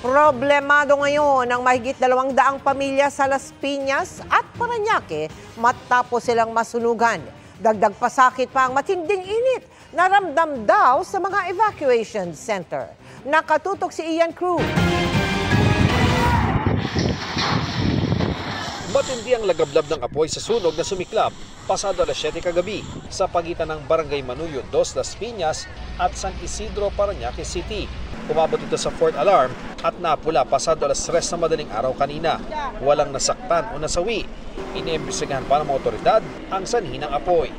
Problemado ngayon ang mahigit 200 pamilya sa Las Piñas at Parañaque matapos silang masunugan. Dagdag pasakit pa ang matinding init na ramdam daw sa mga evacuation center. Nakatutok si Ian Cruz. Matindi ang lagablab ng apoy sa sunog na sumiklab pasado alas 7 kagabi sa pagitan ng Barangay Manuyo 2, Las Piñas at San Isidro, Parañaque City. Umabot ito sa 4th alarm at napula pasado alas 3 na madaling araw kanina. Walang nasaktan o nasawi. Iniimbestigahan pa ng mga otoridad ang sanhi ng apoy.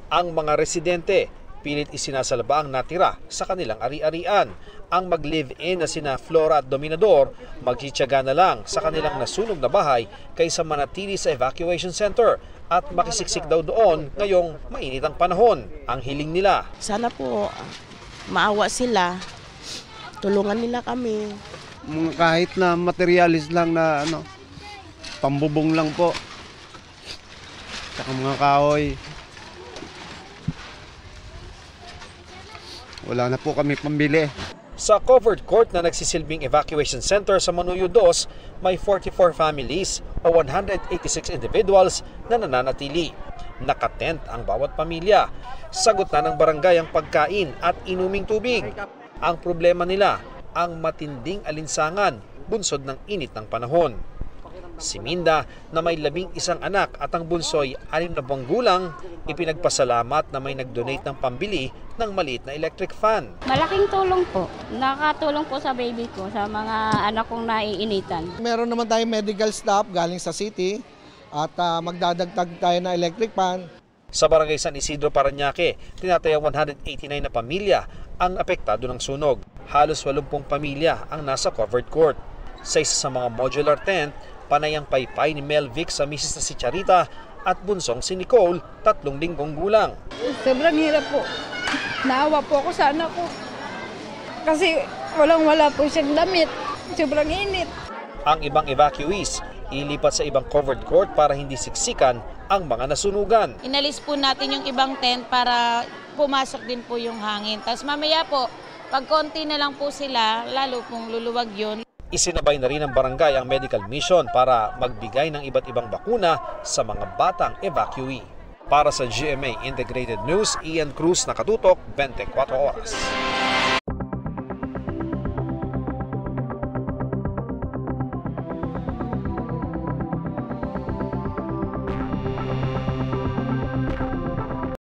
Ang mga residente pilit isinasalba ang natira sa kanilang ari-arian. Ang mag-live-in na sina Flora at Dominador magtsitsaga na lang sa kanilang nasunog na bahay kaysa manatili sa evacuation center at makisiksik daw doon ngayong mainit ang panahon. Ang hiling nila, sana po maawa sila, tulungan nila kami. Kahit na materialis lang na pambubong lang po. Saka mga kahoy. Wala na po kami pambili. sa covered court na nagsisilbing evacuation center sa Manuyo 2, may 44 families o 186 individuals na nananatili. Nakatent ang bawat pamilya. Sagot na ng barangay ang pagkain at inuming tubig. Ang problema nila, ang matinding alinsangan, bunsod ng init ng panahon. Si Minda na may 11 anak at ang bunsoy 6 na buwang gulang, ipinagpasalamat na may nag-donate ng pambili ng maliit na electric fan. Malaking tulong po. Nakatulong po sa baby ko, sa mga anak kong naiinitan. Meron naman tayong medical staff galing sa city at magdadagdag tayo ng electric fan. Sa barangay San Isidro, Parañaque, tinatayang 189 na pamilya ang apektado ng sunog. Halos 80 pamilya ang nasa covered court. Sa isa sa mga modular tent, panay ang paypay ni Melvic sa misis na si Charita at bunsong si Nicole, 3 linggong gulang. Sobrang hirap po. Naawa po ako sa anak ko. Kasi walang-wala po siyang damit. Sobrang init. Ang ibang evacuees ilipat sa ibang covered court para hindi siksikan ang mga nasunugan. Inalis po natin yung ibang tent para pumasok din po yung hangin. Tapos mamaya po, pag konti na lang po sila, lalo pong luluwag yun. Isinabay na rin ng barangay ang medical mission para magbigay ng iba't ibang bakuna sa mga batang evacuee. Para sa GMA Integrated News, Ian Cruz, nakatutok, 24 oras.